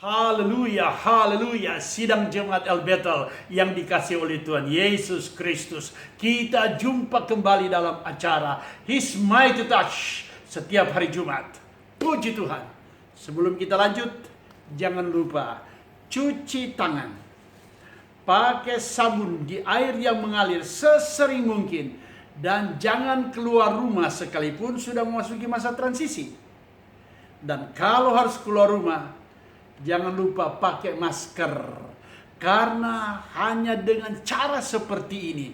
Haleluya, haleluya. Sidang Jemaat El Bethel yang dikasih oleh Tuhan Yesus Kristus. Kita jumpa kembali dalam acara His Mighty Touch setiap hari Jumat. Puji Tuhan. Sebelum kita lanjut, jangan lupa cuci tangan. Pakai sabun di air yang mengalir sesering mungkin. Dan jangan keluar rumah sekalipun sudah memasuki masa transisi. Dan kalau harus keluar rumah, jangan lupa pakai masker. Karena hanya dengan cara seperti ini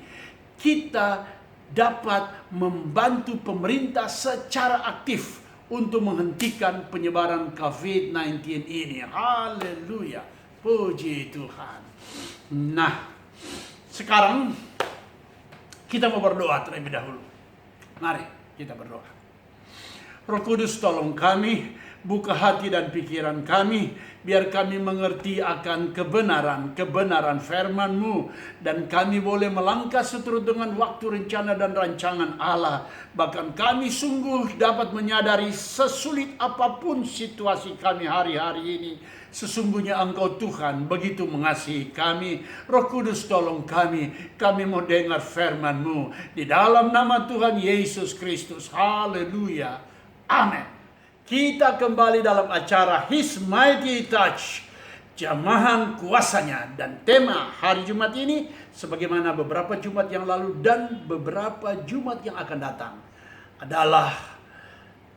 kita dapat membantu pemerintah secara aktif untuk menghentikan penyebaran COVID-19 ini. Haleluya. Puji Tuhan. Nah, sekarang kita mau berdoa terlebih dahulu. Mari kita berdoa. Roh Kudus, tolong kami, buka hati dan pikiran kami, biar kami mengerti akan kebenaran firman-Mu, dan kami boleh melangkah seturut dengan waktu, rencana, dan rancangan Allah. Bahkan kami sungguh dapat menyadari sesulit apapun situasi kami hari-hari ini, sesungguhnya Engkau Tuhan begitu mengasihi kami. Roh Kudus, tolong kami mau dengar firman-Mu. Di dalam nama Tuhan Yesus Kristus. Haleluya. Amin. Kita kembali dalam acara His Mighty Touch, jamahan kuasanya. Dan tema hari Jumat ini, sebagaimana beberapa Jumat yang lalu dan beberapa Jumat yang akan datang, adalah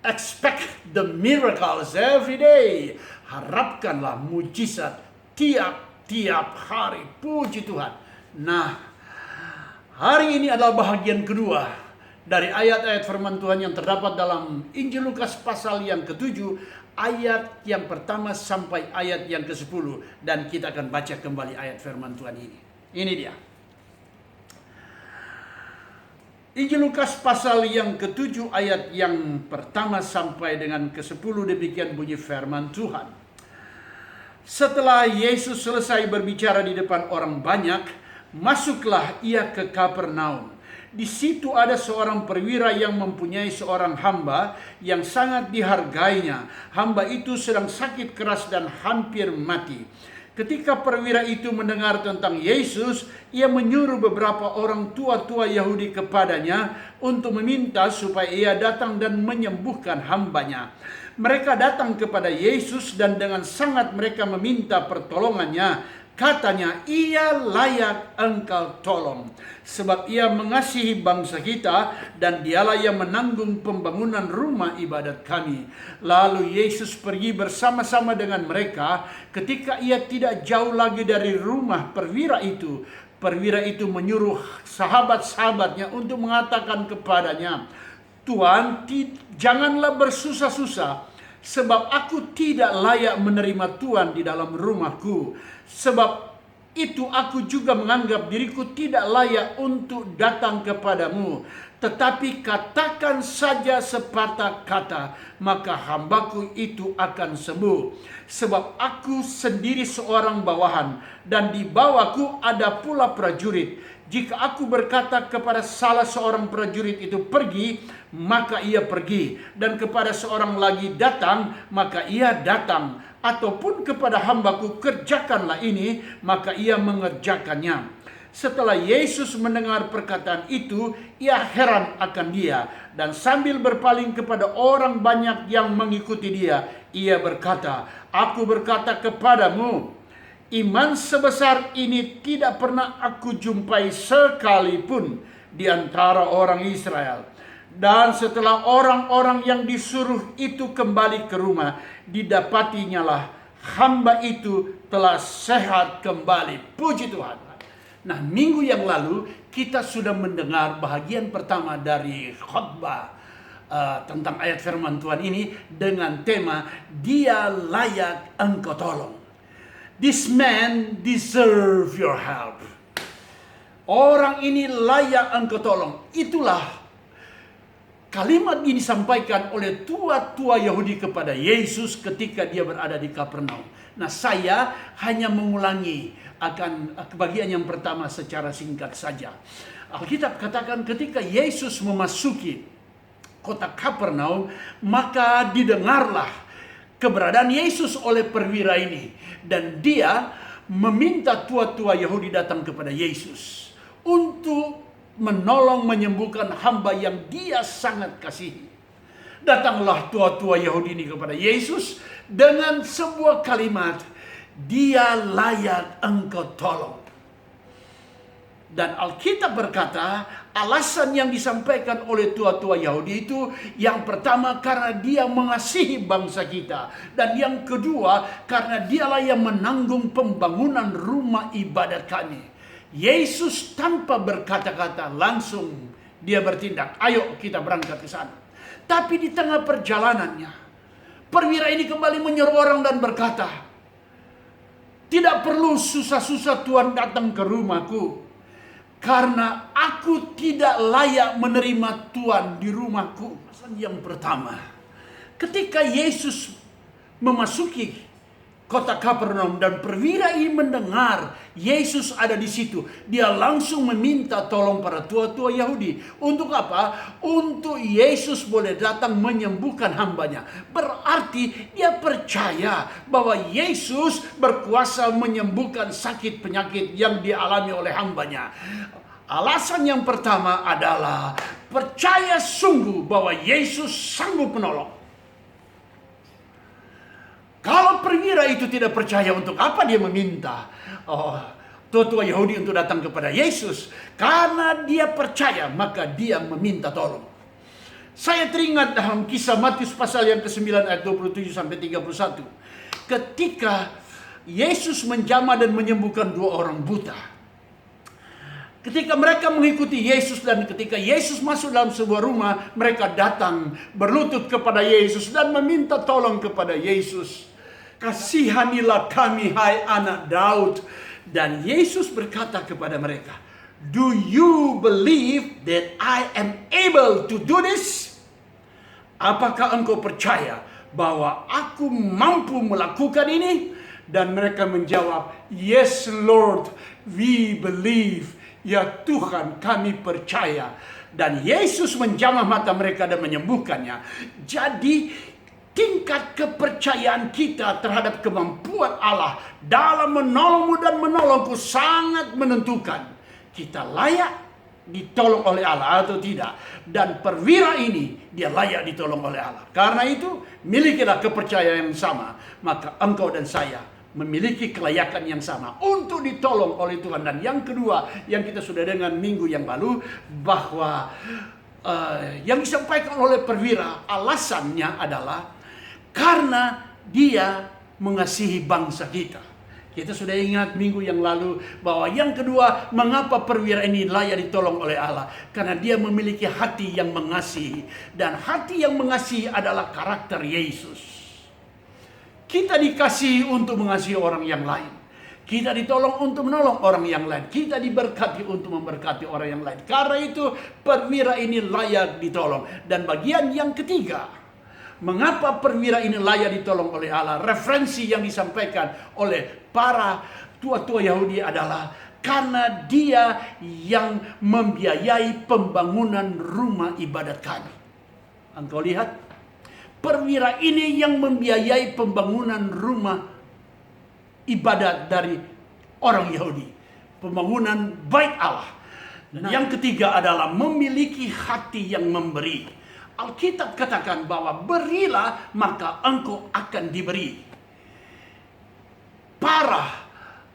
expect the miracles every day. Harapkanlah mujizat tiap-tiap hari. Puji Tuhan. Nah, hari ini adalah bahagian kedua dari ayat-ayat firman Tuhan yang terdapat dalam Injil Lukas pasal yang ke-7, ayat yang pertama sampai ayat yang ke-10. Dan kita akan baca kembali ayat firman Tuhan ini. Ini dia. Injil Lukas pasal yang ke-7 ayat yang pertama sampai dengan ke-10, demikian bunyi firman Tuhan. Setelah Yesus selesai berbicara di depan orang banyak, masuklah ia ke Kapernaum. Di situ ada seorang perwira yang mempunyai seorang hamba yang sangat dihargainya. Hamba itu sedang sakit keras dan hampir mati. Ketika perwira itu mendengar tentang Yesus, ia menyuruh beberapa orang tua-tua Yahudi kepadanya untuk meminta supaya ia datang dan menyembuhkan hambanya. Mereka datang kepada Yesus dan dengan sangat mereka meminta pertolongannya. Katanya, ia layak engkau tolong, sebab ia mengasihi bangsa kita dan dialah yang menanggung pembangunan rumah ibadat kami. Lalu Yesus pergi bersama-sama dengan mereka. Ketika ia tidak jauh lagi dari rumah perwira itu menyuruh sahabat-sahabatnya untuk mengatakan kepadanya, Tuhan, janganlah bersusah-susah, sebab aku tidak layak menerima Tuhan di dalam rumahku. Sebab itu aku juga menganggap diriku tidak layak untuk datang kepadamu. Tetapi katakan saja sepatah kata, maka hambaku itu akan sembuh. Sebab aku sendiri seorang bawahan, dan di bawahku ada pula prajurit. Jika aku berkata kepada salah seorang prajurit itu pergi, maka ia pergi. Dan kepada seorang lagi datang, maka ia datang. Ataupun kepada hambaku kerjakanlah ini, maka ia mengerjakannya. Setelah Yesus mendengar perkataan itu, ia heran akan dia. Dan sambil berpaling kepada orang banyak yang mengikuti dia, ia berkata, aku berkata kepadamu, iman sebesar ini tidak pernah aku jumpai sekalipun di antara orang Israel. Dan setelah orang-orang yang disuruh itu kembali ke rumah, didapatinya lah hamba itu telah sehat kembali. Puji Tuhan. Nah, minggu yang lalu kita sudah mendengar bahagian pertama dari khotbah tentang ayat firman Tuhan ini dengan tema Dia layak engkau tolong. This man deserve your help. Orang ini layak engkau tolong. Itulah kalimat ini disampaikan oleh tua-tua Yahudi kepada Yesus ketika dia berada di Kapernaum. Nah, saya hanya mengulangi akan bagian yang pertama secara singkat saja. Alkitab katakan ketika Yesus memasuki kota Kapernaum, maka didengarlah keberadaan Yesus oleh perwira ini. Dan dia meminta tua-tua Yahudi datang kepada Yesus untuk menolong menyembuhkan hamba yang dia sangat kasihi. Datanglah tua-tua Yahudi ini kepada Yesus dengan sebuah kalimat, "Dia layak engkau tolong." Dan Alkitab berkata, alasan yang disampaikan oleh tua-tua Yahudi itu, yang pertama karena dia mengasihi bangsa kita, dan yang kedua karena dialah yang menanggung pembangunan rumah ibadat kami. Yesus tanpa berkata-kata langsung dia bertindak, "Ayo kita berangkat ke sana." Tapi di tengah perjalanannya, perwira ini kembali menyuruh orang dan berkata, "Tidak perlu susah-susah Tuhan datang ke rumahku, karena aku tidak layak menerima Tuhan di rumahku." Yang pertama, ketika Yesus memasuki kota Kapernaum dan perwira ini mendengar Yesus ada di situ, dia langsung meminta tolong para tua-tua Yahudi. Untuk apa? Untuk Yesus boleh datang menyembuhkan hambanya. Berarti dia percaya bahwa Yesus berkuasa menyembuhkan sakit penyakit yang dialami oleh hambanya. Alasan yang pertama adalah percaya sungguh bahwa Yesus sanggup menolong. Kalau perwira itu tidak percaya, untuk apa dia meminta tua-tua Yahudi untuk datang kepada Yesus? Karena dia percaya, maka dia meminta tolong. Saya teringat dalam kisah Matius pasal yang ke-9 ayat 27 sampai 31. Ketika Yesus menjamah dan menyembuhkan 2 orang buta. Ketika mereka mengikuti Yesus dan ketika Yesus masuk dalam sebuah rumah, mereka datang berlutut kepada Yesus dan meminta tolong kepada Yesus. "Kasihanilah kami, hai anak Daud." Dan Yesus berkata kepada mereka, "Do you believe that I am able to do this?" Apakah engkau percaya bahwa aku mampu melakukan ini? Dan mereka menjawab, "Yes Lord, we believe." Ya Tuhan, kami percaya. Dan Yesus menjamah mata mereka dan menyembuhkannya. Jadi tingkat kepercayaan kita terhadap kemampuan Allah dalam menolongmu dan menolongku sangat menentukan kita layak ditolong oleh Allah atau tidak. Dan perwira ini dia layak ditolong oleh Allah. Karena itu milikilah kepercayaan yang sama, maka engkau dan saya memiliki kelayakan yang sama untuk ditolong oleh Tuhan. Dan yang kedua yang kita sudah dengar minggu yang lalu, bahwa yang disampaikan oleh perwira alasannya adalah karena dia mengasihi bangsa kita. Kita sudah ingat minggu yang lalu bahwa yang kedua, mengapa perwira ini layak ditolong oleh Allah? Karena dia memiliki hati yang mengasihi. Dan hati yang mengasihi adalah karakter Yesus. Kita dikasihi untuk mengasihi orang yang lain. Kita ditolong untuk menolong orang yang lain. Kita diberkati untuk memberkati orang yang lain. Karena itu perwira ini layak ditolong. Dan bagian yang ketiga, mengapa perwira ini layak ditolong oleh Allah? Referensi yang disampaikan oleh para tua-tua Yahudi adalah karena dia yang membiayai pembangunan rumah ibadat kami. Engkau lihat, perwira ini yang membiayai pembangunan rumah ibadat dari orang Yahudi. Pembangunan bait Allah. Dan yang ketiga adalah memiliki hati yang memberi. Alkitab katakan bahwa berilah maka engkau akan diberi. Para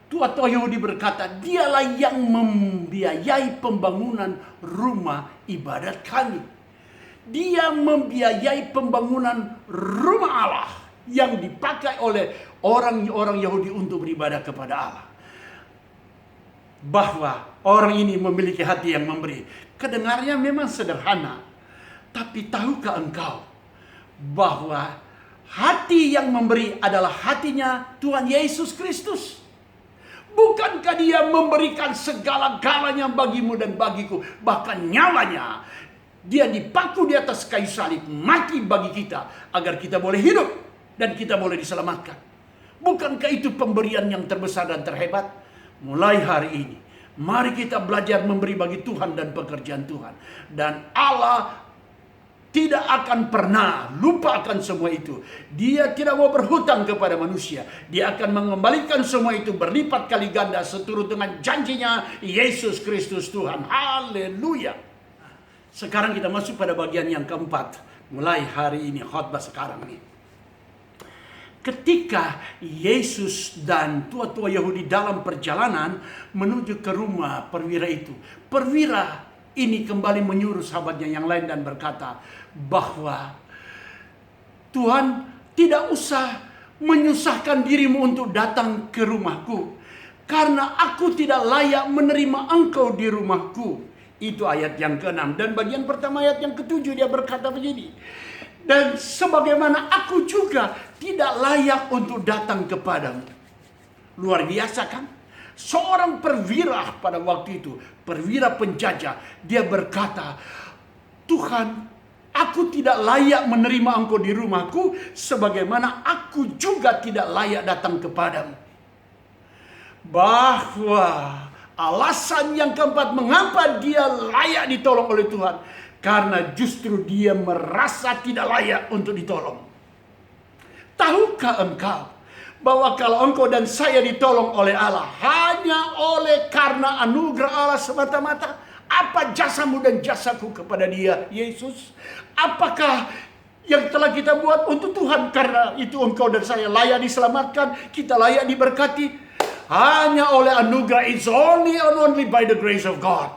tua-tua Yahudi berkata, dialah yang membiayai pembangunan rumah ibadat kami. Dia membiayai pembangunan rumah Allah yang dipakai oleh orang-orang Yahudi untuk beribadah kepada Allah. Bahwa orang ini memiliki hati yang memberi. Kedengarannya memang sederhana. Tapi tahukah engkau bahwa hati yang memberi adalah hatinya Tuhan Yesus Kristus? Bukankah dia memberikan segala-galanya bagimu dan bagiku, bahkan nyawanya? Dia dipaku di atas kayu salib, mati bagi kita, agar kita boleh hidup dan kita boleh diselamatkan. Bukankah itu pemberian yang terbesar dan terhebat? Mulai hari ini, mari kita belajar memberi bagi Tuhan dan pekerjaan Tuhan. Dan Allah tidak akan pernah lupa akan semua itu. Dia tidak mau berhutang kepada manusia. Dia akan mengembalikan semua itu berlipat kali ganda seturut dengan janjinya Yesus Kristus Tuhan. Haleluya. Sekarang kita masuk pada bagian yang keempat. Mulai hari ini, khotbah sekarang ini. Ketika Yesus dan tua-tua Yahudi dalam perjalanan menuju ke rumah perwira itu, perwira ini kembali menyuruh sahabatnya yang lain dan berkata bahwa Tuhan, tidak usah menyusahkan dirimu untuk datang ke rumahku, karena aku tidak layak menerima engkau di rumahku. Itu ayat yang ke-6. Dan bagian pertama ayat yang ke-7 dia berkata begini, dan sebagaimana aku juga tidak layak untuk datang kepadamu. Luar biasa kan? Seorang perwira pada waktu itu, perwira penjajah, dia berkata, Tuhan, aku tidak layak menerima engkau di rumahku, sebagaimana aku juga tidak layak datang kepadamu. Bahwa alasan yang keempat mengapa dia layak ditolong oleh Tuhan, karena justru dia merasa tidak layak untuk ditolong. Tahukah engkau bahwa kalau engkau dan saya ditolong oleh Allah hanya oleh karena anugerah Allah semata-mata? Apa jasamu dan jasaku kepada dia, Yesus? Apakah yang telah kita buat untuk Tuhan karena itu engkau dan saya layak diselamatkan, kita layak diberkati? Hanya oleh anugerah. It's only and only by the grace of God.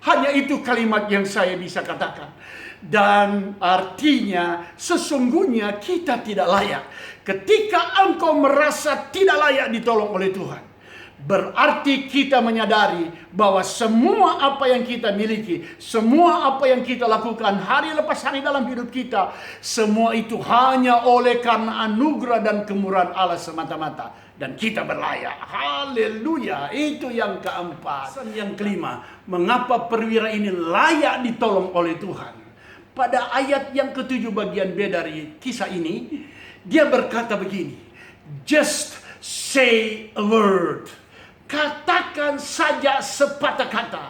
Hanya itu kalimat yang saya bisa katakan. Dan artinya sesungguhnya kita tidak layak. Ketika engkau merasa tidak layak ditolong oleh Tuhan, berarti kita menyadari bahwa semua apa yang kita miliki, semua apa yang kita lakukan hari lepas hari dalam hidup kita, semua itu hanya oleh karena anugerah dan kemurahan Allah semata-mata. Dan kita berlayak. Haleluya. Itu yang keempat. Yang kelima, mengapa perwira ini layak ditolong oleh Tuhan? Pada ayat yang ke-7 bagian B dari kisah ini, dia berkata begini, just say a word. Katakan saja sepatah kata,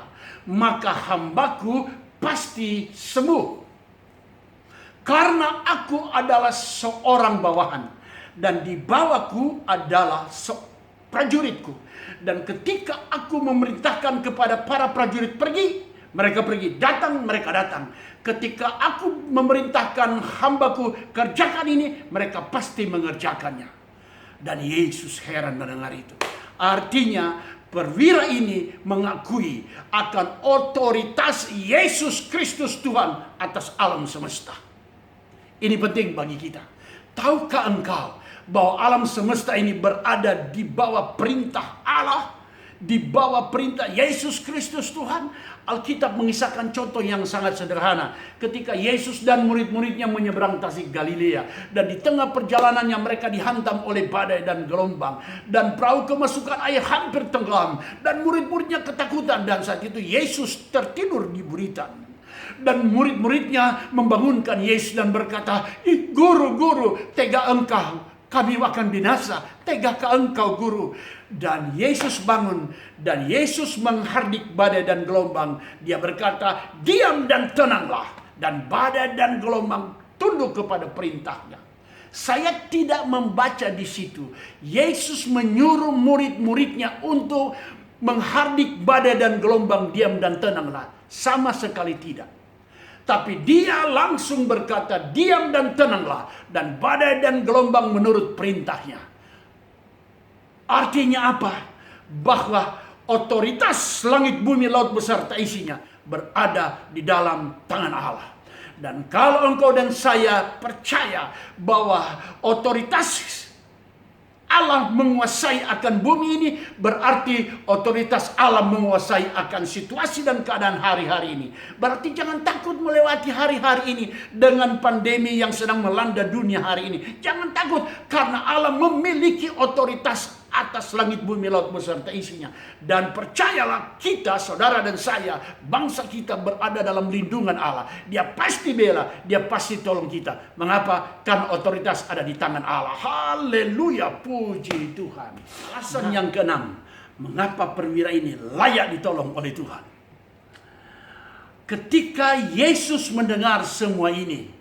maka hambaku pasti sembuh. Karena aku adalah seorang bawahan, dan di bawahku adalah prajuritku. Dan ketika aku memerintahkan kepada para prajurit pergi, mereka pergi. Datang, mereka datang. Ketika aku memerintahkan hambaku kerjakan ini, mereka pasti mengerjakannya. Dan Yesus heran mendengar itu. Artinya perwira ini mengakui akan otoritas Yesus Kristus Tuhan atas alam semesta. Ini penting bagi kita. Tahukah engkau bahwa alam semesta ini berada di bawah perintah Allah, di bawah perintah Yesus Kristus Tuhan? Alkitab mengisahkan contoh yang sangat sederhana. Ketika Yesus dan murid-muridnya menyeberang Tasik Galilea, dan di tengah perjalanannya mereka dihantam oleh badai dan gelombang, dan perahu kemasukan air hampir tenggelam, dan murid-muridnya ketakutan. Dan saat itu Yesus tertidur di buritan. Dan murid-muridnya membangunkan Yesus dan berkata, Guru, Guru, tega engkau, kami akan binasa. Tegakah engkau, Guru? Dan Yesus bangun, dan Yesus menghardik badai dan gelombang. Dia berkata, diam dan tenanglah. Dan badai dan gelombang tunduk kepada perintahnya. Saya tidak membaca di situ Yesus menyuruh murid-muridnya untuk menghardik badai dan gelombang, diam dan tenanglah. Sama sekali tidak. Tapi dia langsung berkata, diam dan tenanglah. Dan badai dan gelombang menurut perintahnya. Artinya apa? Bahwa otoritas langit, bumi, laut beserta isinya berada di dalam tangan Allah. Dan kalau engkau dan saya percaya bahwa otoritas Allah menguasai akan bumi ini, berarti otoritas Allah menguasai akan situasi dan keadaan hari-hari ini. Berarti jangan takut melewati hari-hari ini dengan pandemi yang sedang melanda dunia hari ini. Jangan takut, karena Allah memiliki otoritas atas langit, bumi, laut beserta isinya. Dan percayalah, kita, saudara dan saya, bangsa kita berada dalam lindungan Allah. Dia pasti bela, dia pasti tolong kita. Mengapa? Karena otoritas ada di tangan Allah. Haleluya, puji Tuhan. Alasan yang keenam, mengapa perwira ini layak ditolong oleh Tuhan? Ketika Yesus mendengar semua ini,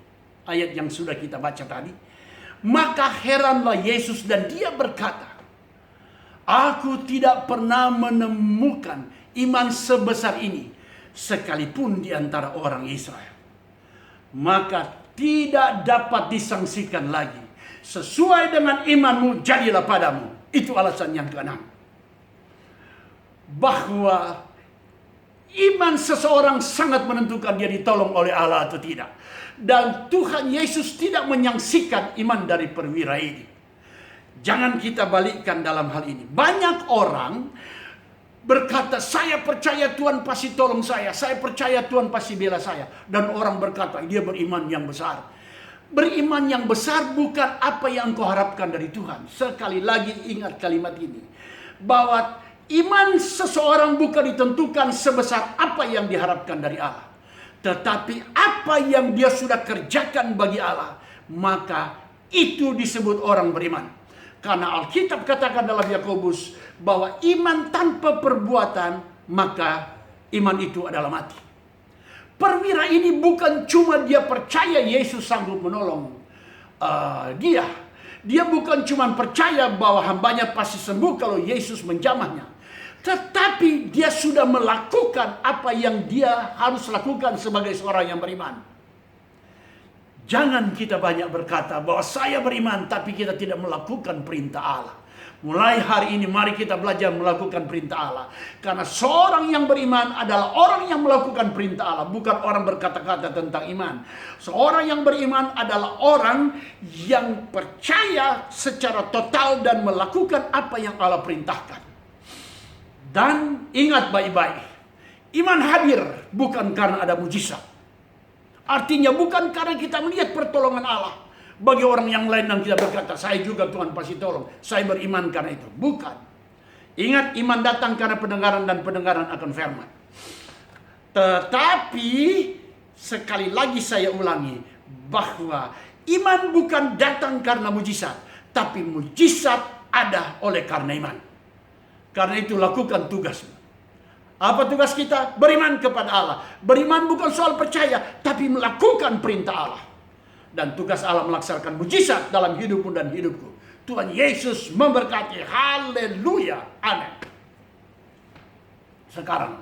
ayat yang sudah kita baca tadi, maka heranlah Yesus dan dia berkata, "Aku tidak pernah menemukan iman sebesar ini, sekalipun di antara orang Israel." Maka tidak dapat disangsikan lagi. Sesuai dengan imanmu, jadilah padamu. Itu alasan yang keenam. Bahwa iman seseorang sangat menentukan dia ditolong oleh Allah atau tidak. Dan Tuhan Yesus tidak menyaksikan iman dari perwira ini. Jangan kita balikkan dalam hal ini. Banyak orang berkata, "Saya percaya Tuhan pasti tolong saya percaya Tuhan pasti bela saya." Dan orang berkata, dia beriman yang besar. Beriman yang besar bukan apa yang engkau harapkan dari Tuhan. Sekali lagi ingat kalimat ini, bahwa iman seseorang bukan ditentukan sebesar apa yang diharapkan dari Allah, tetapi apa yang dia sudah kerjakan bagi Allah, maka itu disebut orang beriman. Karena Alkitab katakan dalam Yakobus bahwa iman tanpa perbuatan, maka iman itu adalah mati. Perwira ini bukan cuma dia percaya Yesus sanggup menolong dia. Dia bukan cuma percaya bahwa hambanya pasti sembuh kalau Yesus menjamahnya. Tetapi dia sudah melakukan apa yang dia harus lakukan sebagai seorang yang beriman. Jangan kita banyak berkata bahwa saya beriman, tapi kita tidak melakukan perintah Allah. Mulai hari ini mari kita belajar melakukan perintah Allah. Karena seorang yang beriman adalah orang yang melakukan perintah Allah, bukan orang berkata-kata tentang iman. Seorang yang beriman adalah orang yang percaya secara total dan melakukan apa yang Allah perintahkan. Dan ingat baik-baik, iman hadir bukan karena ada mujizat. Artinya bukan karena kita melihat pertolongan Allah. Bagi orang yang lain yang kita berkata, "Saya juga Tuhan pasti tolong, saya beriman karena itu." Bukan. Ingat, iman datang karena pendengaran dan pendengaran akan firman. Tetapi sekali lagi saya ulangi, bahwa iman bukan datang karena mujizat, tapi mujizat ada oleh karena iman. Karena itu lakukan tugasmu. Apa tugas kita? Beriman kepada Allah. Beriman bukan soal percaya, tapi melakukan perintah Allah. Dan tugas Allah melaksanakan mujizat dalam hidupmu dan hidupku. Tuhan Yesus memberkati. Haleluya. Amin. Sekarang,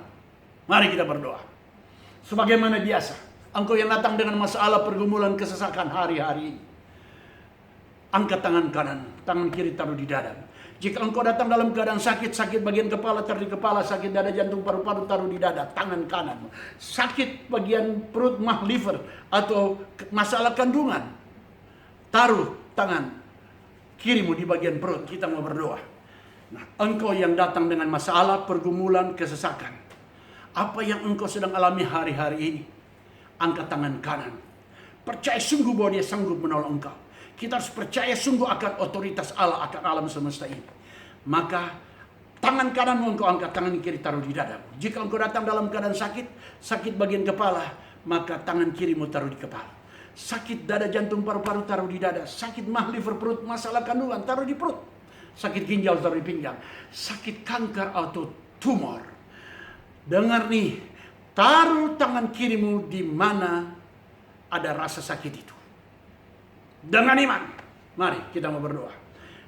mari kita berdoa. Sebagaimana biasa, engkau yang datang dengan masalah, pergumulan, kesesakan hari-hari ini, angkat tangan kanan, tangan kiri taruh di dada. Jika engkau datang dalam keadaan sakit, sakit bagian kepala taruh di kepala, sakit dada, jantung, paru-paru taruh di dada, tangan kanan. Sakit bagian perut, mah, liver, atau masalah kandungan, taruh tangan kirimu di bagian perut. Kita mau berdoa. Nah, engkau yang datang dengan masalah, pergumulan, kesesakan, apa yang engkau sedang alami hari-hari ini, angkat tangan kanan. Percaya sungguh bahwa dia sanggup menolong engkau. Kita harus percaya sungguh akan otoritas Allah, akan alam semesta ini. Maka tangan kananmu engkau angkat, tangan kiri taruh di dadamu. Jika engkau datang dalam keadaan sakit, sakit bagian kepala, maka tangan kirimu taruh di kepala. Sakit dada, jantung, paru-paru taruh di dada. Sakit mah, liver, perut, masalah kandungan taruh di perut. Sakit ginjal taruh di pinggang. Sakit kanker atau tumor. Dengar nih, taruh tangan kirimu di mana ada rasa sakit itu. Dengan iman, mari kita mau berdoa.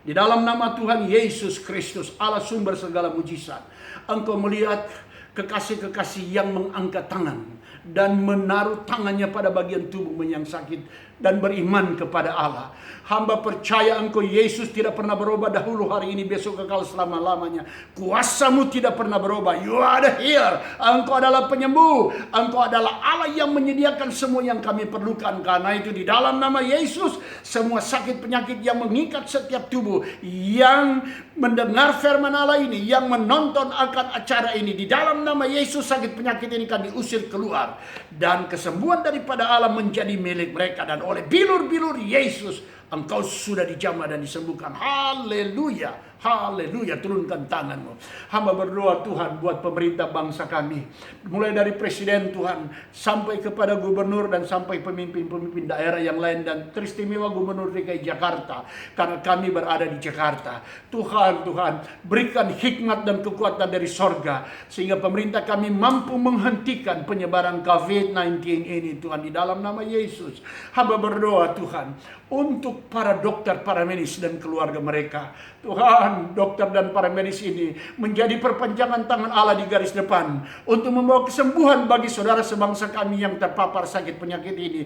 Di dalam nama Tuhan Yesus Kristus, Allah sumber segala mujizat, engkau melihat kekasih-kekasih yang mengangkat tangan dan menaruh tangannya pada bagian tubuh yang sakit dan beriman kepada Allah. Hamba percaya engkau Yesus tidak pernah berubah dahulu, hari ini, besok, kekal selama-lamanya. Kuasamu tidak pernah berubah. You are the healer. Engkau adalah penyembuh. Engkau adalah Allah yang menyediakan semua yang kami perlukan. Karena itu di dalam nama Yesus, semua sakit penyakit yang mengikat setiap tubuh, yang mendengar firman Allah ini, yang menonton akan acara ini, di dalam nama Yesus sakit penyakit ini kan diusir keluar. Dan kesembuhan daripada Allah menjadi milik mereka. Dan oleh bilur-bilur Yesus, engkau sudah dijamah dan disembuhkan. Haleluya. Haleluya, turunkan tanganmu. Hamba berdoa Tuhan buat pemerintah bangsa kami. Mulai dari presiden Tuhan, sampai kepada gubernur dan sampai pemimpin-pemimpin daerah yang lain. Dan teristimewa gubernur DKI Jakarta. Karena kami berada di Jakarta. Tuhan, berikan hikmat dan kekuatan dari sorga. Sehingga pemerintah kami mampu menghentikan penyebaran COVID-19 ini Tuhan. Di dalam nama Yesus. Hamba berdoa Tuhan. Untuk para dokter, para medis dan keluarga mereka. Tuhan, dokter dan para medis ini menjadi perpanjangan tangan Allah di garis depan untuk membawa kesembuhan bagi saudara sebangsa kami yang terpapar sakit penyakit ini.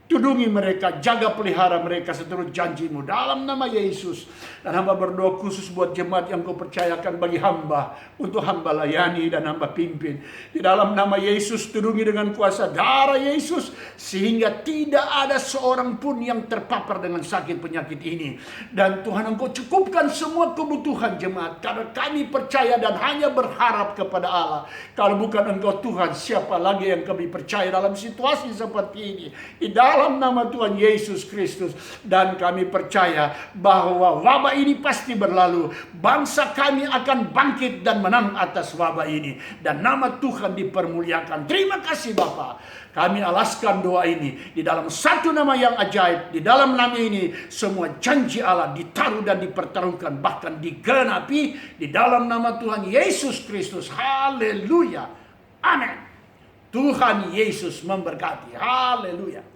Tudungi mereka, jaga pelihara mereka seturut janji-Mu dalam nama Yesus. Dan hamba berdoa khusus buat jemaat yang Kau percayakan bagi hamba, untuk hamba layani dan hamba pimpin. Di dalam nama Yesus, tudungi dengan kuasa darah Yesus, sehingga tidak ada seorang pun yang terpapar dengan sakit penyakit ini. Dan Tuhan, Engkau cukupkan semua kebutuhan jemaat, karena kami percaya dan hanya berharap kepada Allah. Kalau bukan Engkau Tuhan, siapa lagi yang kami percaya dalam situasi seperti ini? Di dalam nama Tuhan Yesus Kristus. Dan kami percaya bahwa wabah ini pasti berlalu. Bangsa kami akan bangkit dan menang atas wabah ini. Dan nama Tuhan dipermuliakan. Terima kasih Bapa. Kami alaskan doa ini di dalam satu nama yang ajaib. Di dalam nama ini semua janji Allah ditaruh dan dipertaruhkan, bahkan digenapi di dalam nama Tuhan Yesus Kristus. Haleluya. Amin. Tuhan Yesus memberkati. Haleluya.